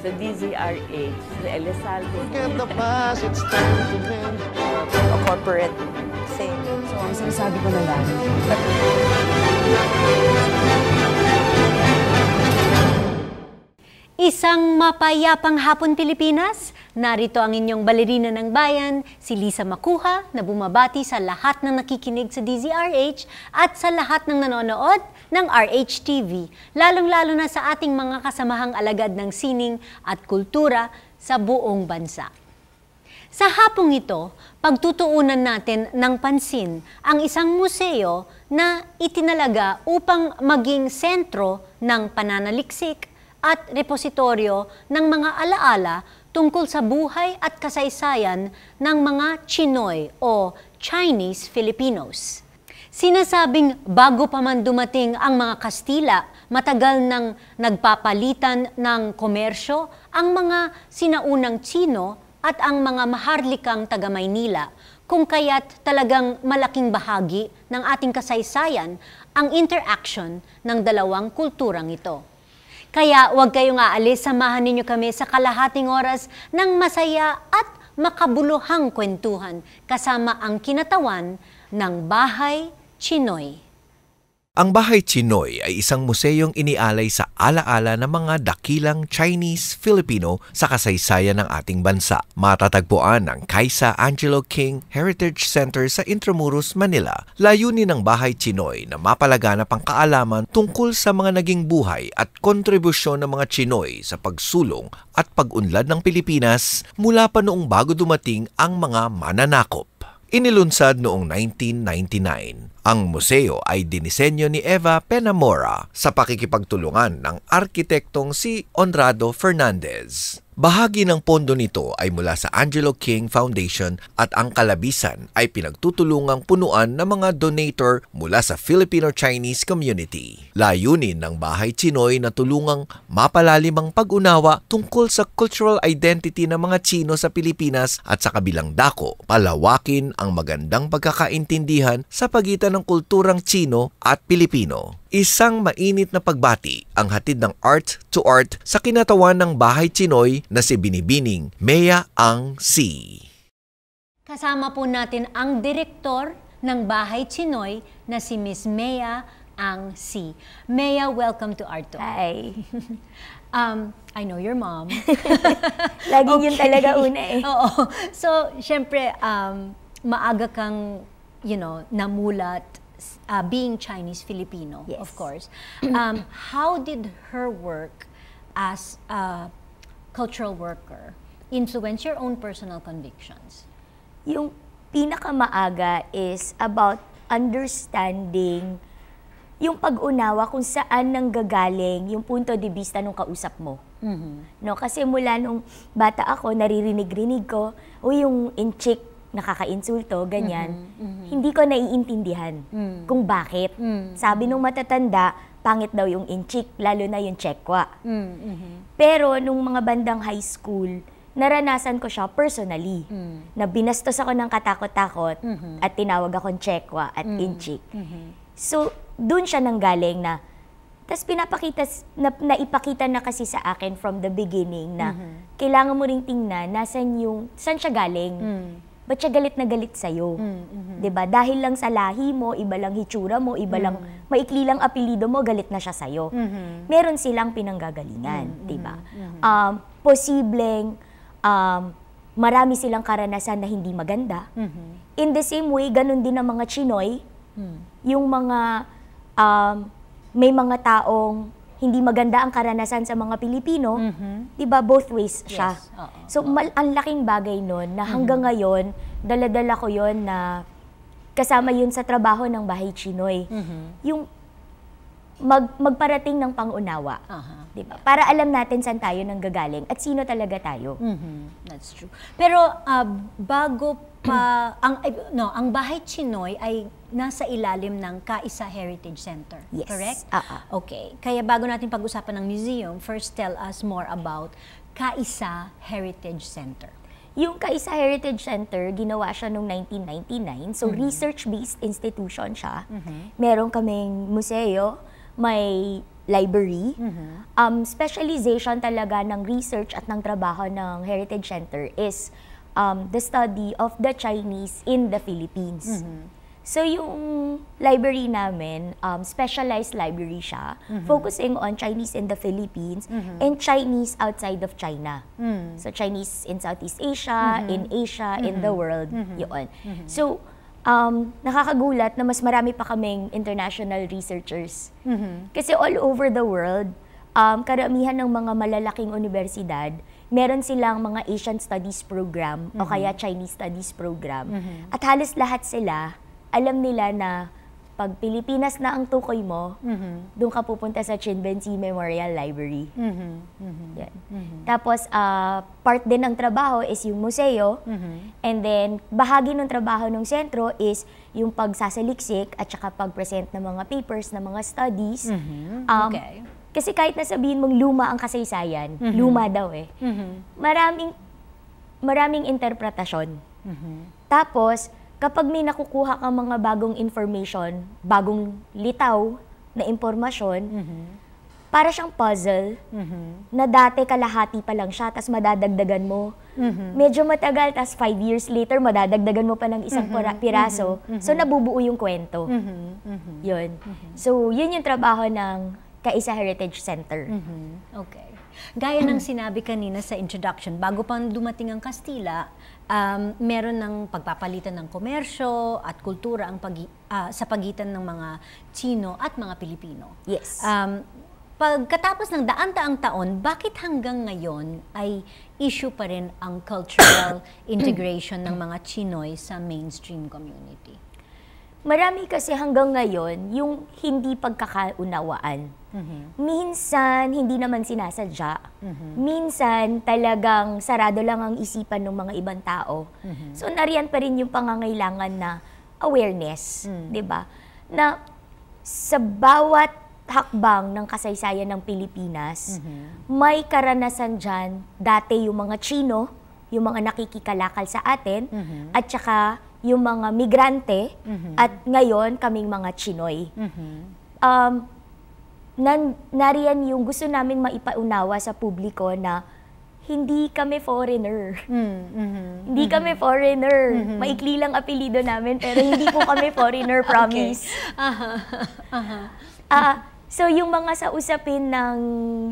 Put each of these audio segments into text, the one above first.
Sa DZRH, sa Elizalde. Forget the past, it's time to mend. A corporate thing. So, ang sinasabi ko na lang, Isang mapayapang hapon Pilipinas, narito ang inyong balerina ng bayan, si Lisa Macuja, na bumabati sa lahat ng nakikinig sa DZRH at sa lahat ng nanonood ng RHTV, lalong-lalo na sa ating mga kasamahang alagad ng sining at kultura sa buong bansa. Sa hapong ito, pagtutuunan natin ng pansin ang isang museo na itinalaga upang maging sentro ng pananaliksik at repositoryo ng mga alaala tungkol sa buhay at kasaysayan ng mga Chinoy o Chinese Filipinos. Sinasabing bago pa man dumating ang mga Kastila, matagal nang nagpapalitan ng komersyo ang mga sinaunang Tsino at ang mga maharlikang taga-Maynila, kung kaya't talagang malaking bahagi ng ating kasaysayan ang interaction ng dalawang kulturang ito. Kaya huwag kayong aalis, samahan ninyo kami sa kalahating oras ng masaya at makabuluhang kwentuhan kasama ang kinatawan ng Bahay Chinoy. Ang Bahay Chinoy ay isang museyong inialay sa alaala ng mga dakilang Chinese Filipino sa kasaysayan ng ating bansa. Matatagpuan ang Kaisa Angelo King Heritage Center sa Intramuros, Manila. Layunin ng Bahay Chinoy na mapalaganap ang kaalaman tungkol sa mga naging buhay at kontribusyon ng mga Chinoy sa pagsulong at pag-unlad ng Pilipinas mula pa noong bago dumating ang mga mananakop. Inilunsad noong 1999. Ang museo ay dinisenyo ni Eva Penamora sa pakikipagtulungan ng arkitektong si Honrado Fernandez. Bahagi ng pondo nito ay mula sa Angelo King Foundation at ang kalabisan ay pinagtutulungang punuan ng mga donator mula sa Filipino-Chinese community. Layunin ng Bahay Chinoy na tulungang mapalalim ang pag-unawa tungkol sa cultural identity ng mga Chino sa Pilipinas at sa kabilang dako, palawakin ang magandang pagkakaintindihan sa pagitan ng kulturang Chino at Pilipino. Isang mainit na pagbati ang hatid ng Art to Art sa kinatawan ng Bahay Chinoy na si Binibining Mea Ang Si. Kasama po natin ang direktor ng Bahay Chinoy na si Miss Mea Ang Si. Mea, welcome to Art to Art. Hi. I know your mom. Lagi yun talaga una eh. Oo. So, syempre, maaga kang, namulat being Chinese Filipino, Yes. of course. How did her work as a cultural worker influence your own personal convictions? Yung pinakamaaga is about understanding yung pag-unawa kung saan nanggagaling yung punto de vista nung kausap mo. No, kasi mula nung bata ako, naririnig-rinig ko, yung inchik, nakaka-insulto, ganyan. Hindi ko naiintindihan kung bakit. Sabi nung matatanda, pangit daw yung inchik, lalo na yung chekwa. Pero nung mga bandang high school, naranasan ko siya personally. Na binastos ako ng katakot-takot at tinawag akong chekwa at inchik. So, dun siya nanggaling na, tas naipakita na kasi sa akin from the beginning na kailangan mo ring tingnan saan siya galing. Ba't siya galit na galit sa'yo? Diba? Dahil lang sa lahi mo, iba lang hitsura mo, iba lang maikli lang apelido mo, galit na siya sa'yo. Meron silang pinanggagalingan, diba? Posibleng marami silang karanasan na hindi maganda. In the same way, ganun din ang mga Chinoy, yung mga may mga taong hindi maganda ang karanasan sa mga Pilipino, diba, both ways siya. Yes. So, ang laking bagay nun na hanggang ngayon, dala-dala ko yon na kasama yun sa trabaho ng Bahay Chinoy. Yung magparating ng pangunawa. Diba? Para alam natin saan tayo nanggagaling at sino talaga tayo. That's true. Pero bago pa, ang Bahay Chinoy ay nasa ilalim ng Kaisa Heritage Center. Yes. Correct? Okay. Kaya bago natin pag-usapan ng museum, first tell us more about Kaisa Heritage Center. Yung Kaisa Heritage Center, ginawa siya noong 1999. So, research-based institution siya. Meron kaming museo, may library. Specialization talaga ng research at ng trabaho ng Heritage Center is the study of the Chinese in the Philippines. So yung library namin, specialized library siya, focusing on Chinese in the Philippines and Chinese outside of China. So Chinese in Southeast Asia, in Asia, in the world, yun. So nakakagulat na mas marami pa kaming international researchers. Kasi all over the world, karamihan ng mga malalaking universidad, meron silang mga Asian Studies program o kaya Chinese Studies program. At halos lahat sila, alam nila na pag Pilipinas na ang tukoy mo, doon ka pupunta sa Chinbensi Memorial Library. Yan. Tapos, part din ng trabaho is yung museo. And then, bahagi ng trabaho ng sentro is yung pagsasaliksik at saka pag-present ng mga papers, ng mga studies. Okay. Kasi kahit nasabihin mong luma ang kasaysayan, luma daw eh, maraming interpretasyon. Tapos, kapag may nakukuha kang mga bagong information, bagong litaw na impormasyon, para siyang puzzle na dati kalahati pa lang siya, tas madadagdagan mo. Medyo matagal, tas 5 years later, madadagdagan mo pa ng isang piraso. So, nabubuo yung kwento. Yun. So, yun yung trabaho ng Kaisa Heritage Center. Okay. Gaya ng sinabi kanina sa introduction, bago pa dumating ang Kastila, meron ng pagpapalitan ng komersyo at kultura sa pagitan ng mga Tsino at mga Pilipino. Yes. Pagkatapos ng daan-daang taon, bakit hanggang ngayon ay issue pa rin ang cultural integration ng mga Chinoy sa mainstream community? Marami kasi hanggang ngayon yung hindi pagkakaunawaan. Minsan, hindi naman sinasadya. Minsan, talagang sarado lang ang isipan ng mga ibang tao. So, nariyan pa rin yung pangangailangan na awareness, di ba? Na sa bawat hakbang ng kasaysayan ng Pilipinas, may karanasan dyan, dati yung mga Chino, yung mga nakikikalakal sa atin, at saka yung mga migrante, at ngayon kaming mga Chinoy. Nariyan yung gusto namin maipaunawa sa publiko na hindi kami foreigner. Hindi kami foreigner. Maikli lang apelido namin, pero hindi po kami foreigner, promise. So yung mga sa usapin ng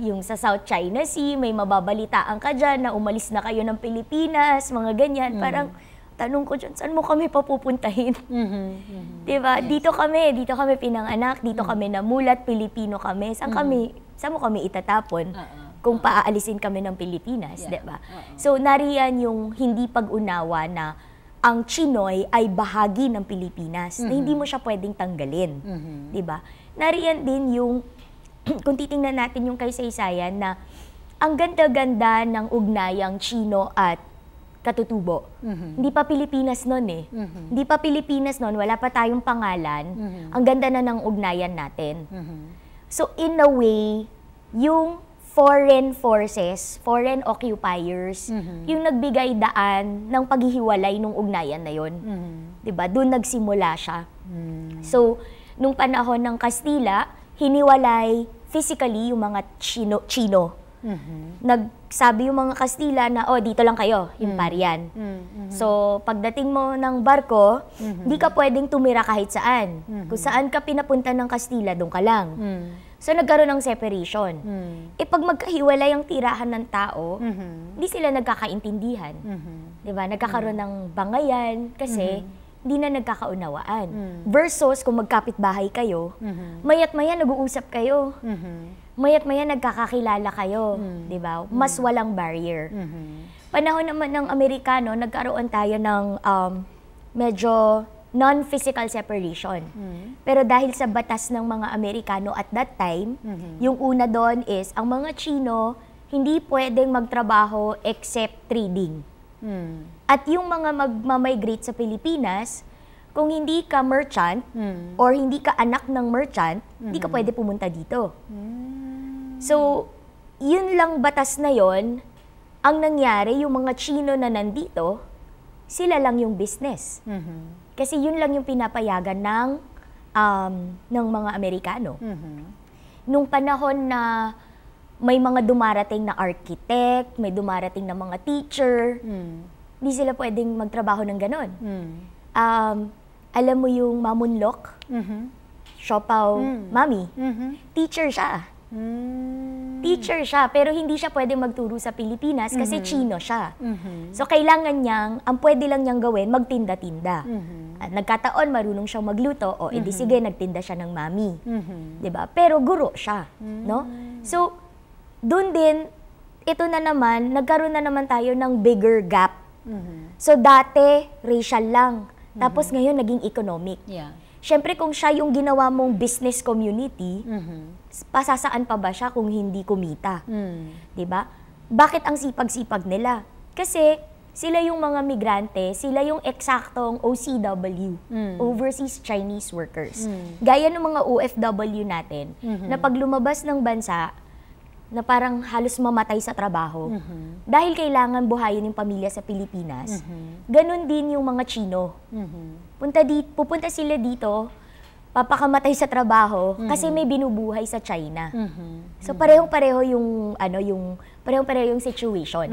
yung sa South China Sea, may mababalitaan ka dyan na umalis na kayo ng Pilipinas, mga ganyan. Parang tanong ko dyan, saan mo kami papupuntahin? Diba? Dito kami pinanganak, dito kami namulat, Pilipino kami. Saan mo kami itatapon kung paaalisin kami ng Pilipinas, diba? So, nariyan yung hindi pag-unawa na ang Chinoy ay bahagi ng Pilipinas, na hindi mo siya pwedeng tanggalin, diba? Nariyan din yung, kung titingnan natin yung kaysaysayan na ang ganda-ganda ng ugnayang Chino at Katutubo. Hindi pa Pilipinas noon eh. Hindi pa Pilipinas noon, wala pa tayong pangalan. Ang ganda na ng ugnayan natin. So in a way, yung foreign forces, foreign occupiers, yung nagbigay daan ng paghihiwalay ng ugnayan na yon. Diba? Doon nagsimula siya. So, nung panahon ng Kastila, hiniwalay physically yung mga Chino. Nagsabi yung mga Kastila na, dito lang kayo, yung parian. So, pagdating mo ng barko, di ka pwedeng tumira kahit saan. Kung saan ka pinapunta ng Kastila, doon ka lang. So, nagkaroon ng separation. Pag magkahiwalay ang tirahan ng tao, hindi sila nagkakaintindihan. Diba? Nagkakaroon ng bangayan kasi hindi na nagkakaunawaan. Versus, kung magkapit-bahay kayo, mayat-maya nag-uusap kayo. Mayat-maya nagkakakilala kayo, di ba? Mas walang barrier. Panahon naman ng Amerikano, nagkaroon tayo ng medyo non-physical separation. Pero dahil sa batas ng mga Amerikano at that time, yung una doon is, ang mga Chino, hindi pwedeng magtrabaho except trading. At yung mga magmamigrate sa Pilipinas, kung hindi ka merchant or hindi ka anak ng merchant, hindi ka pwede pumunta dito. So, yun lang batas na yon, ang nangyari, yung mga Chino na nandito, sila lang yung business. Kasi yun lang yung pinapayagan ng mga Amerikano. nung panahon na may mga dumarating na architect, may dumarating na mga teacher, hindi sila pwedeng magtrabaho ng ganon. Alam mo yung Mamunlok? Siopaw Mami? Teacher siya. Teacher siya, pero hindi siya pwedeng magturo sa Pilipinas kasi Chino siya. So, kailangan niyang, ang pwede lang niyang gawin, magtinda-tinda. At nagkataon, marunong siyang magluto, o edi sige, nagtinda siya ng Mami. Diba? Pero guro siya. No? So, dun din, ito na naman, nagkaroon na naman tayo ng bigger gap. So, dati, racial lang. Tapos ngayon, naging economic. Yeah. Siyempre, kung siya yung ginawa mong business community, pasasaan pa ba siya kung hindi kumita? Diba? Bakit ang sipag-sipag nila? Kasi sila yung mga migrante, sila yung eksaktong OCW, Overseas Chinese Workers. Gaya ng mga OFW natin, na pag lumabas ng bansa, na parang halos mamatay sa trabaho, dahil kailangan buhayin yung pamilya sa Pilipinas, ganun din yung mga Chino. Pupunta sila dito, papakamatay sa trabaho kasi may binubuhay sa China. So parehong-pareho yung parehong-pareho yung situation.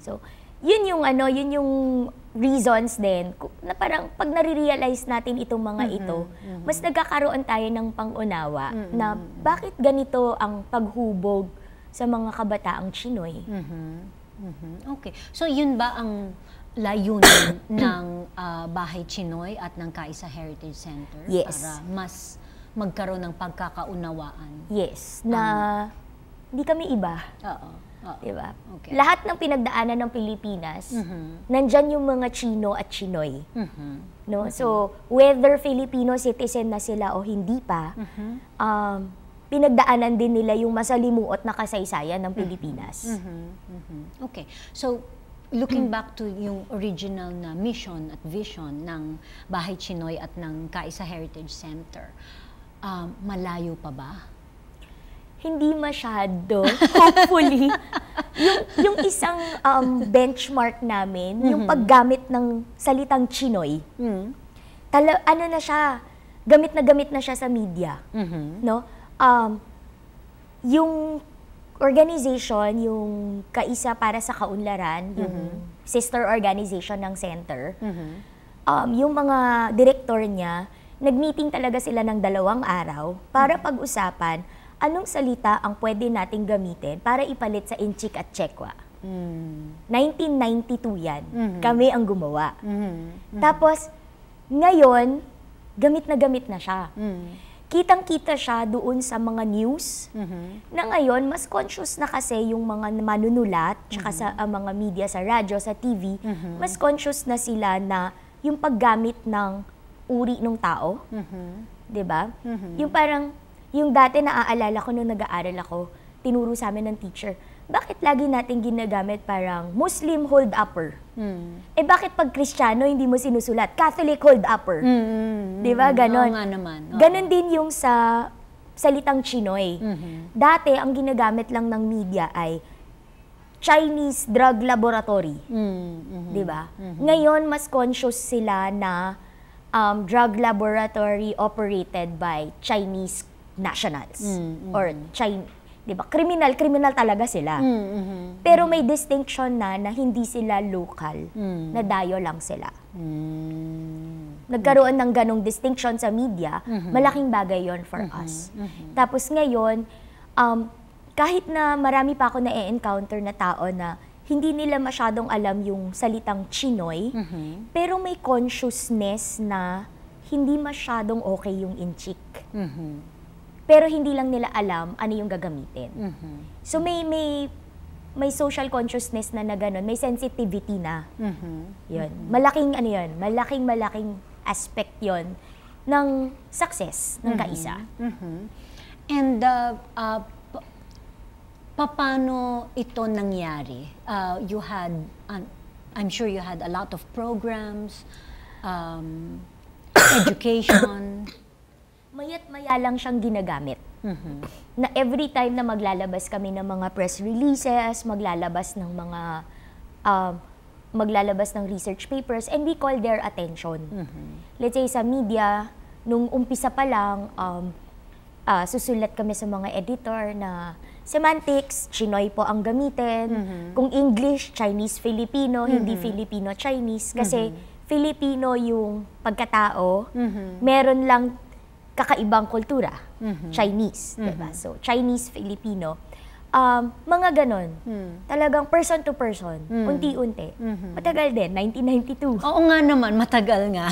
So yun yung reasons din na parang pag nare-realize natin itong mga ito, mas nagkakaroon tayo ng pangunawa na bakit ganito ang paghubog sa mga kabataang Chinoy. Okay. So yun ba ang layunin ng Bahay Chinoy at ng Kaisa Heritage Center? Yes. Para mas magkaroon ng pagkakaunawaan? Yes, na hindi kami iba. Diba? Okay. Lahat ng pinagdaanan ng Pilipinas, nandyan yung mga Chino at Chinoy. No? So, whether Filipino citizen na sila o hindi pa, pinagdaanan din nila yung masalimuot na kasaysayan ng Pilipinas. Okay. So, looking back to yung original na mission at vision ng Bahay Chinoy at ng Kaisa Heritage Center, malayo pa ba? Hindi masyado, hopefully. yung isang benchmark namin, yung paggamit ng salitang Chinoy, ano na siya, gamit na siya sa media. No? Yung organization, yung Kaisa para sa Kaunlaran, yung sister organization ng center, yung mga director niya, nag-meeting talaga sila ng 2 araw para pag-usapan anong salita ang pwede nating gamitin para ipalit sa Inchik at Chekwa. 1992 yan. Kami ang gumawa. Tapos, ngayon, gamit na siya. Kitang-kita siya doon sa mga news na ngayon, mas conscious na kasi yung mga manunulat tsaka sa mga media, sa radyo, sa TV, mas conscious na sila na yung paggamit ng uri ng tao. Diba? Yung parang, yung dati naaalala ko nung nag-aaral ako, tinuro sa amin ng teacher, bakit lagi natin ginagamit parang Muslim hold upper? Eh bakit pag Kristiyano hindi mo sinusulat? Catholic hold upper. Diba? Ganon. Oo nga naman. Ganon din yung sa salitang Chinoy. Dati, ang ginagamit lang ng media ay Chinese Drug Laboratory. Diba? Ngayon, mas conscious sila na drug laboratory operated by Chinese nationals or diba? Criminal talaga sila. Pero may distinction na hindi sila local, na dayo lang sila. Nagkaroon ng ganong distinction sa media, malaking bagay yon for us. Tapos ngayon, kahit na marami pa ako na-encounter na tao na hindi nila masyadong alam yung salitang Chinoy, pero may consciousness na hindi masyadong okay yung Inchik. Pero hindi lang nila alam ano yung gagamitin. So may social consciousness na gano'n, may sensitivity na. Yun. Malaking malaking aspect yon ng success ng Kaisa. And paano ito nangyari? You had, I'm sure you had a lot of programs, education. Mayat-maya lang siyang ginagamit. Na every time na maglalabas kami ng mga press releases, maglalabas ng research papers, and we call their attention. Let's say sa media, nung umpisa pa lang, susulat kami sa mga editor na semantics, Chinoy po ang gamitin. Kung English, Chinese-Filipino, hindi Filipino-Chinese. Kasi Filipino yung pagkatao, meron lang kakaibang kultura, Chinese, diba? So, Chinese-Filipino. Mga ganon. Talagang person to person, unti-unti. Matagal din, 1992. Oo nga naman, matagal nga.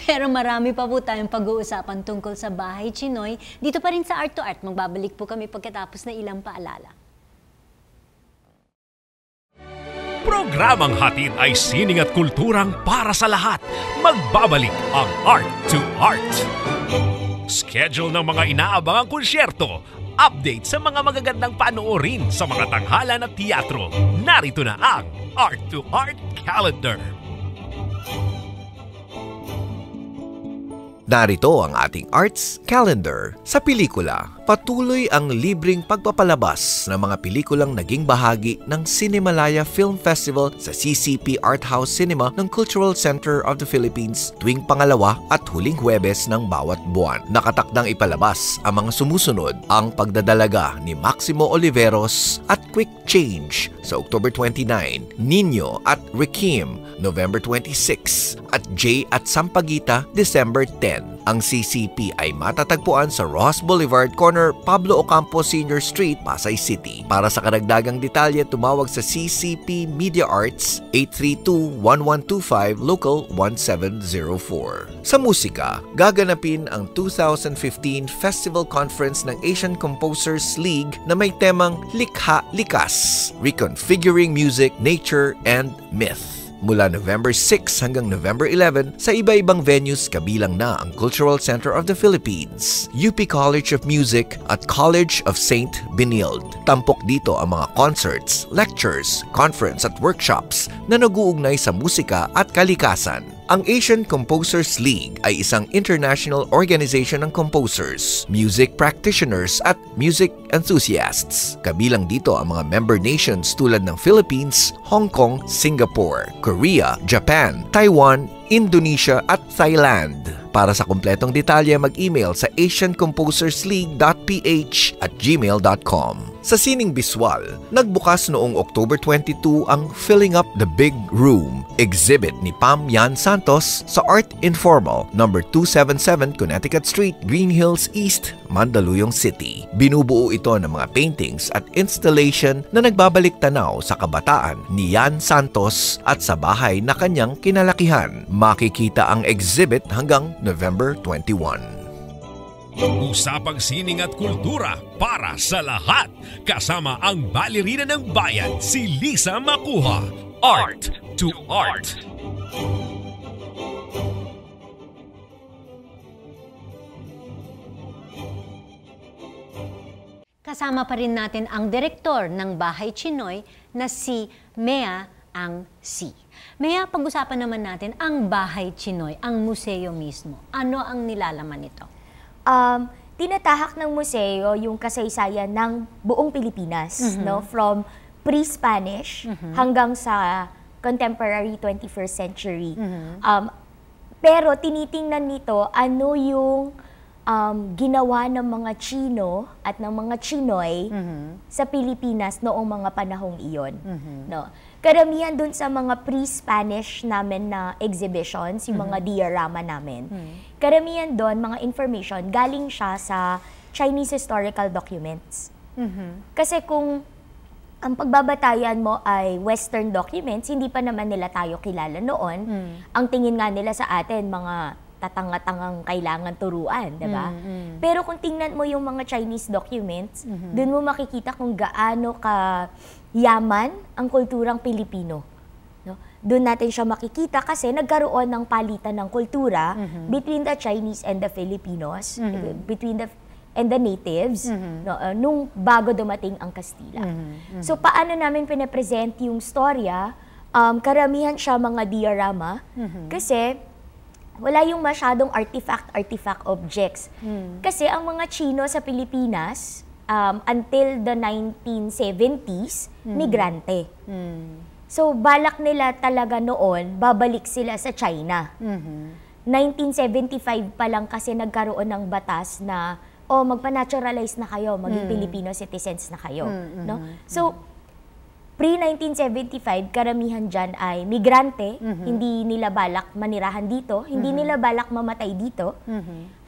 Pero marami pa po tayong pag-uusapan tungkol sa Bahay Chinoy. Dito pa rin sa Art to Art, magbabalik po kami pagkatapos na ilang paalala. Programang hatid ay sining at kulturang para sa lahat. Magbabalik ang Art to Art. Schedule ng mga inaabangang konsyerto. Update sa mga magagandang panoorin sa mga tanghalan at teatro. Narito na ang Art to Art Calendar. Narito ang ating arts calendar. Sa pelikula, patuloy ang libreng pagpapalabas ng mga pelikulang naging bahagi ng Cinemalaya Film Festival sa CCP Art House Cinema ng Cultural Center of the Philippines tuwing pangalawa at huling Huwebes ng bawat buwan. Nakatakdang ipalabas ang mga sumusunod: ang Pagdadalaga ni Maximo Oliveros at Quick Change sa October 29, Nino at Requiem November 26, at Jay at Sampaguita December 10. Ang CCP ay matatagpuan sa Rojas Boulevard, corner Pablo Ocampo Sr. Street, Pasay City. Para sa karagdagang detalye, tumawag sa CCP Media Arts 832-1125 Local 1704. Sa musika, gaganapin ang 2015 Festival Conference ng Asian Composers League na may temang Likha Likas, Reconfiguring Music, Nature, and Myth. Mula November 6 hanggang November 11 sa iba-ibang venues kabilang na ang Cultural Center of the Philippines, UP College of Music at College of St. Benilde. Tampok dito ang mga concerts, lectures, conference at workshops na nag-uugnay sa musika at kalikasan. Ang Asian Composers League ay isang international organization ng composers, music practitioners at music enthusiasts. Kabilang dito ang mga member nations tulad ng Philippines, Hong Kong, Singapore, Korea, Japan, Taiwan, Indonesia at Thailand. Para sa kumpletong detalye, mag-email sa asiancomposersleague.ph@gmail.com. Sa sining biswal, nagbukas noong October 22 ang Filling Up the Big Room exhibit ni Pam Yan Santos sa Art Informal, number 277 Connecticut Street, Green Hills East, Mandaluyong City. Binubuo ito ng mga paintings at installation na nagbabalik tanaw sa kabataan ni Yan Santos at sa bahay na kanyang kinalakihan. Makikita ang exhibit hanggang November 21. Usapang sining at kultura para sa lahat. Kasama ang balerina ng bayan, si Lisa Makuha. Art to Art. Kasama pa rin natin ang direktor ng Bahay Chinoy na si Mea Ang Si. Mea, pag-usapan naman natin ang Bahay Chinoy, ang museo mismo. Ano ang nilalaman nito? Tinatahak ng museo yung kasaysayan ng buong Pilipinas, no? From pre-Spanish hanggang sa contemporary 21st century. Pero tinitingnan nito ano yung ginawa ng mga Chino at ng mga Chinoy sa Pilipinas noong mga panahong iyon. No? Karamihan dun sa mga pre-Spanish namin na exhibitions, yung mga diorama namin, karamihan doon, mga information, galing siya sa Chinese historical documents. Kasi kung ang pagbabatayan mo ay Western documents, hindi pa naman nila tayo kilala noon. Ang tingin nga nila sa atin, mga tatanga-tangang kailangan turuan, diba? Pero kung tingnan mo yung mga Chinese documents, dun mo makikita kung gaano ka yaman ang kulturang Pilipino. No? Doon natin siya makikita kasi nagkaroon ng palitan ng kultura between the Chinese and the Filipinos, between the and the natives, no, nung bago dumating ang Kastila. So paano namin pinapresent yung storya? Karamihan siya mga diorama kasi wala yung masyadong artifact objects. Kasi ang mga Chino sa Pilipinas, until the 1970s, migrante. So balak nila talaga noon, babalik sila sa China. 1975 pa lang kasi nagkaroon ng batas na magpa-naturalize na kayo, maging Filipino citizens na kayo, no? So pre-1975, karamihan dyan ay migrante, hindi nila balak manirahan dito, hindi nila balak mamatay dito,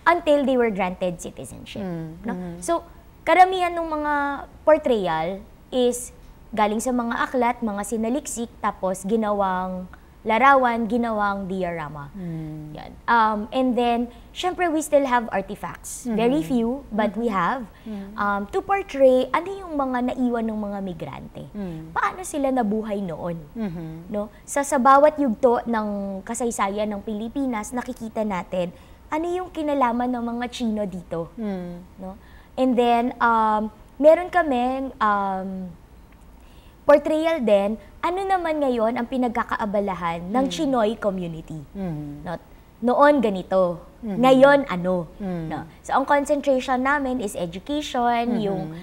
until they were granted citizenship. No? So, karamihan ng mga portrayal is galing sa mga aklat, mga sinaliksik, tapos ginawang larawan, ginawang diorama. Yan. And then, syempre, we still have artifacts. Very few, but we have. To portray ano yung mga naiwan ng mga migrante. Paano sila nabuhay noon? No? Sa bawat yugto ng kasaysayan ng Pilipinas, nakikita natin ano yung kinalaman ng mga Chino dito. No? And then, meron kaming portrayal din, ano naman ngayon ang pinagkakaabalahan ng Chinoy community. Noon ganito, ngayon ano. No? So ang concentration namin is education, yung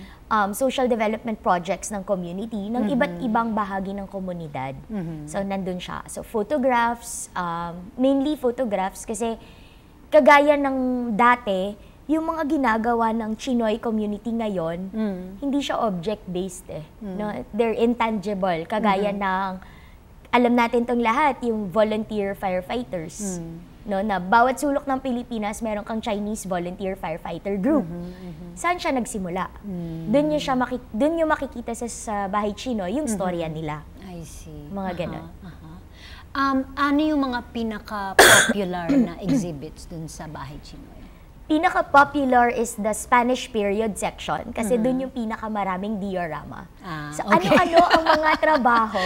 social development projects ng community, ng iba't ibang bahagi ng komunidad. So nandun siya. So photographs, mainly photographs kasi kagaya ng dati, yung mga ginagawa ng Chinoy community ngayon, hindi siya object-based no? They're intangible. Kagaya ng, alam natin tong lahat, yung volunteer firefighters. No? Na bawat sulok ng Pilipinas, meron kang Chinese volunteer firefighter group. Saan siya nagsimula? Doon nyo makikita sa Bahay Chino yung storya nila. I see. Mga ganon. Ano yung mga pinaka-popular na exhibits dun sa Bahay Chinoy? Pinaka-popular is the Spanish period section kasi doon yung pinakamaraming diorama. So ano-ano ang mga trabaho?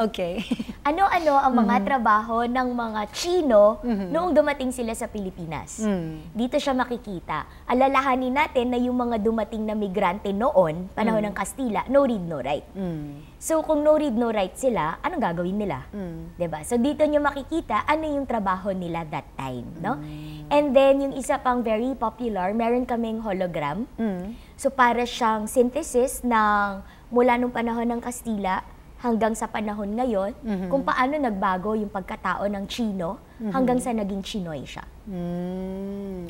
Okay. Ano-ano ang mga trabaho ng mga Chino noong dumating sila sa Pilipinas? Dito siya makikita. Alalahanin natin na yung mga dumating na migrante noon, panahon ng Kastila, no read, no write. So kung no read, no write sila, anong gagawin nila? 'Di ba? So dito nyo makikita ano yung trabaho nila that time, no? And then yung isa pang very popular, meron kaming hologram. So para siyang synthesis ng mula nung panahon ng Kastila hanggang sa panahon ngayon, kung paano nagbago yung pagkatao ng Chino hanggang sa naging Chinoy siya.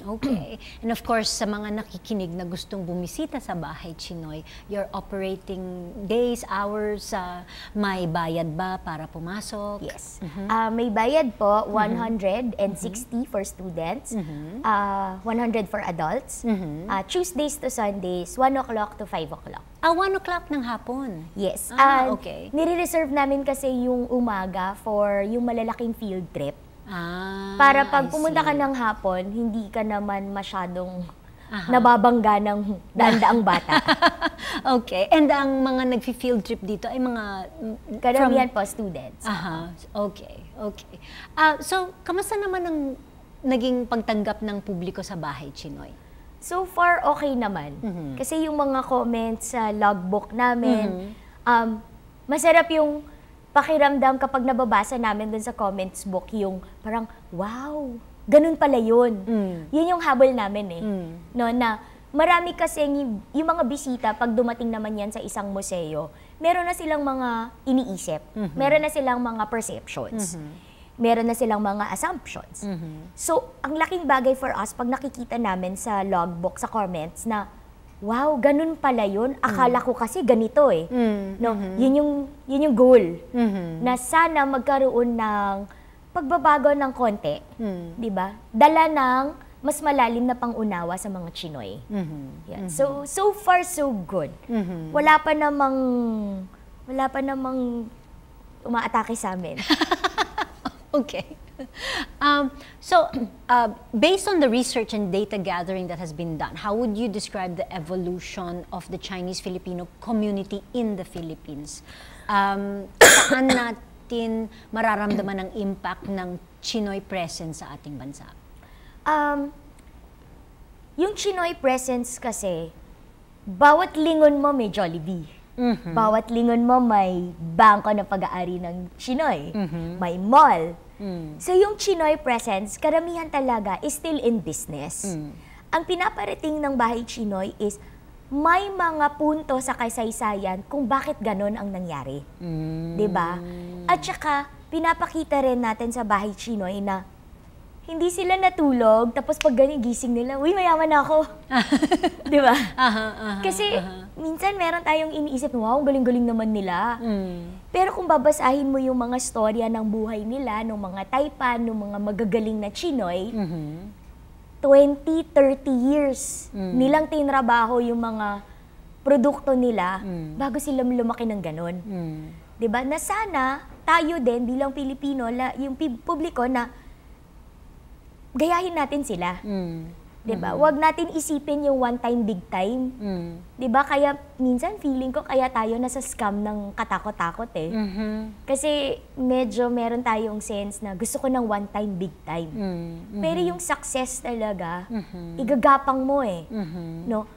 Okay. And of course, sa mga nakikinig na gustong bumisita sa Bahay Chinoy, you're operating days, hours, may bayad ba para pumasok? Yes. May bayad po, 160 for students, 100 for adults. Tuesdays to Sundays, 1 o'clock to 5 o'clock. 1 o'clock ng hapon? Yes. Okay. Nire-reserve namin kasi yung umaga for yung malalaking field trip. Para pag pumunta ka ng hapon, hindi ka naman masyadong nababangga ng daan-daang bata. Okay. And ang mga nag-field trip dito ay mga... Karamihan po, students. Okay. So, kamusta naman ang naging pagtanggap ng publiko sa Bahay Chinoy? So far, okay naman. Kasi yung mga comments sa logbook namin, masarap yung pakiramdam kapag nababasa namin dun sa comments book yung parang, wow, ganun pala yun. Yun yung habol namin No, na marami kasi yung mga bisita, pag dumating naman yan sa isang museo, meron na silang mga iniisip, meron na silang mga perceptions, meron na silang mga assumptions. So, ang laking bagay for us pag nakikita namin sa logbook, sa comments na, wow, ganun pala yun. Akala ko kasi ganito No, yun yung goal. Na sana magkaroon ng pagbabago ng konti, 'di ba? Dala ng mas malalim na pangunawa sa mga Chinoy. Yan. So far so good. Wala pa namang umaatake sa amin. Okay. Based on the research and data gathering that has been done, how would you describe the evolution of the Chinese-Filipino community in the Philippines? Saan natin mararamdaman ang impact ng Chinoy presence sa ating bansa? Yung Chinoy presence kasi, bawat lingon mo may Jollibee. Bawat lingon mo may bangko na pag-aari ng Chinoy. May mall. So yung Chinoy presence, karamihan talaga is still in business. Ang pinaparating ng Bahay Chinoy is may mga punto sa kasaysayan kung bakit ganon ang nangyari. 'Di ba? At saka pinapakita rin natin sa Bahay Chinoy na hindi sila natulog, tapos pag ganyan gising nila, uy, mayaman na ako. Di ba? Kasi minsan meron tayong iniisip, wow, galing-galing naman nila. Pero kung babasahin mo yung mga storya ng buhay nila, ng mga Taipan, ng mga magagaling na Chinoy, 20, 30 years nilang tinrabaho yung mga produkto nila bago sila lumaki ng ganon. Diba? Na sana tayo din bilang Pilipino, yung publiko na gayahin natin sila. Diba? Huwag natin isipin yung one time, big time. Diba? Kaya minsan feeling ko kaya tayo nasa scam ng katakot-takot eh. Kasi medyo meron tayong sense na gusto ko ng one time, big time. Pero yung success talaga, igagapang mo eh. No?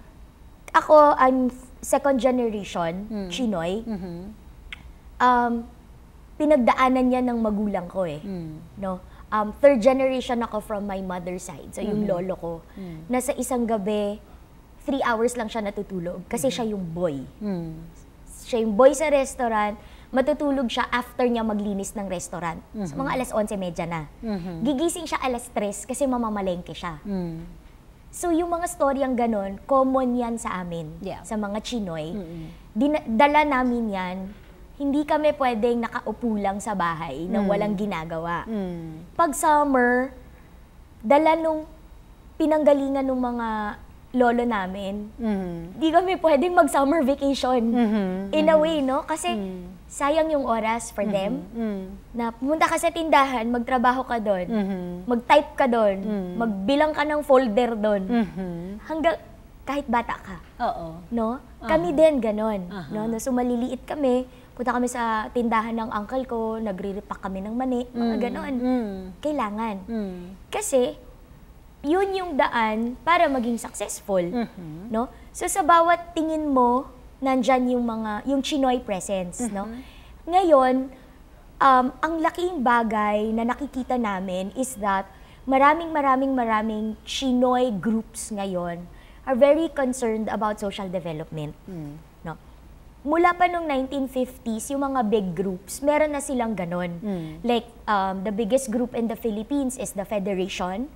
Ako, I'm second generation Chinoy. Pinagdaanan niya ng magulang ko eh. No? Third generation ako from my mother's side. So yung lolo ko, nasa isang gabi, 3 hours lang siya natutulog kasi siya yung boy. Siya yung boy sa restaurant, matutulog siya after niya maglinis ng restaurant. So mga alas 11:30 na. Gigising siya alas 3 kasi mamamalengke siya. So yung mga storyang ganon, common yan sa amin, sa mga Chinoy. Dala namin yan. Hindi kami pwedeng nakaupo lang sa bahay na walang ginagawa. Pag summer, dala nung pinanggalingan ng mga lolo namin, di kami pwedeng mag-summer vacation. In a way, no? Kasi sayang yung oras for them. Na pumunta ka sa tindahan, magtrabaho ka doon, mag-type ka doon, magbilang ka ng folder doon. Hanggang kahit bata ka. No? Kami din ganon. No? So maliliit kami, punta kami sa tindahan ng uncle ko, nagre-repack kami ng mani, mga ganon. Kailangan. Kasi, yun yung daan para maging successful. No? So sa bawat tingin mo, nandyan yung Chinoy presence. No? Ngayon, ang laking bagay na nakikita namin is that maraming Chinoy groups ngayon are very concerned about social development. No? Mula pa nung 1950s, yung mga big groups, meron na silang ganon. Like, the biggest group in the Philippines is the Federation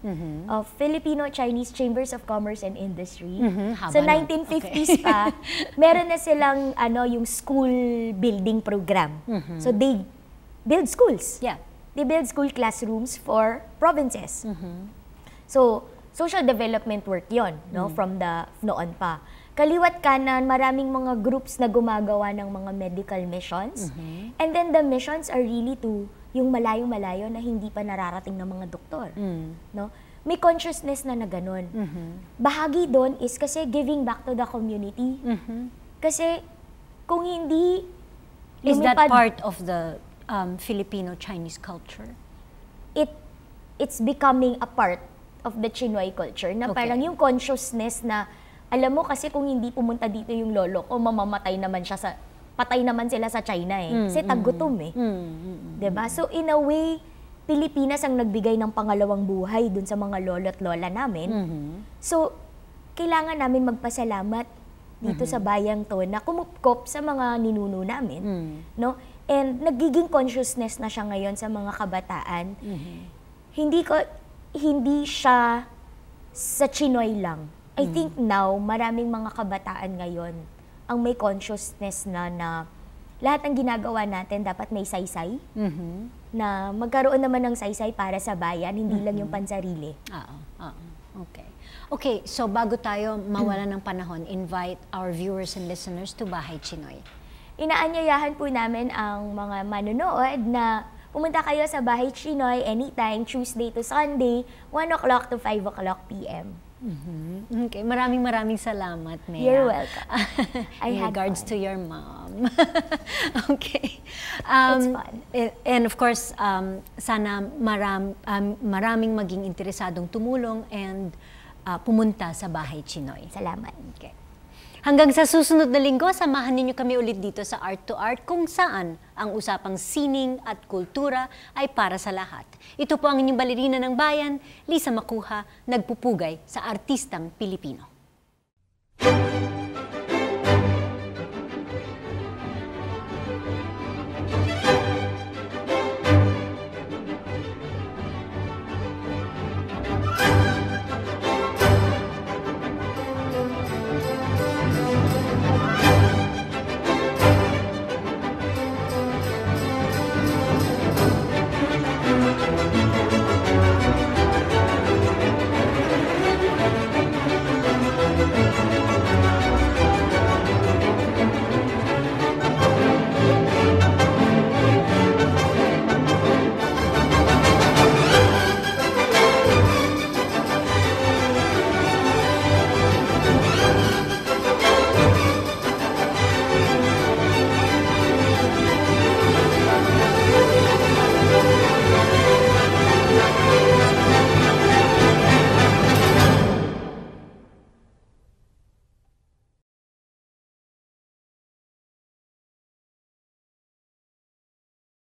of Filipino-Chinese Chambers of Commerce and Industry. Sa 1950s pa, meron na silang yung school building program. So, they build schools. They build school classrooms for provinces. So, social development work yon, no, from noon pa. Kaliwat kanan, maraming mga groups na gumagawa ng mga medical missions. And then the missions are really to yung malayo-malayo na hindi pa nararating ng mga doktor. No? May consciousness na ganon. Bahagi doon is kasi giving back to the community. Kasi kung hindi Is that part of the Filipino-Chinese culture? It's becoming a part of the Chinoy culture na parang yung consciousness na alam mo kasi kung hindi pumunta dito yung lolo ko, mamamatay naman siya patay naman sila sa China eh. Kasi tagutom eh. Diba? So in a way, Pilipinas ang nagbigay ng pangalawang buhay dun sa mga lolo at lola namin. So, kailangan namin magpasalamat dito sa bayang to na kumupkop sa mga ninuno namin. No? And nagiging consciousness na siya ngayon sa mga kabataan. Hindi siya sa Chinoy lang. I think now, maraming mga kabataan ngayon ang may consciousness na lahat ng ginagawa natin dapat may saysay. Na magkaroon naman ng saysay para sa bayan, hindi lang yung pansarili. Okay, so bago tayo mawala ng panahon, invite our viewers and listeners to Bahay Chinoy. Inaanyayahan po namin ang mga manonood na pumunta kayo sa Bahay Chinoy anytime, Tuesday to Sunday, 1 o'clock to 5 o'clock p.m. Okay, maraming salamat, Nea. You're welcome. In regards to your mom. Okay. It's fun. And of course, sana maraming maging interesadong tumulong and pumunta sa Bahay Chinoy. Salamat. Okay. Hanggang sa susunod na linggo, samahan ninyo kami ulit dito sa Art to Art kung saan ang usapang sining at kultura ay para sa lahat. Ito po ang inyong balerina ng bayan, Lisa Macuja, nagpupugay sa artistang Pilipino.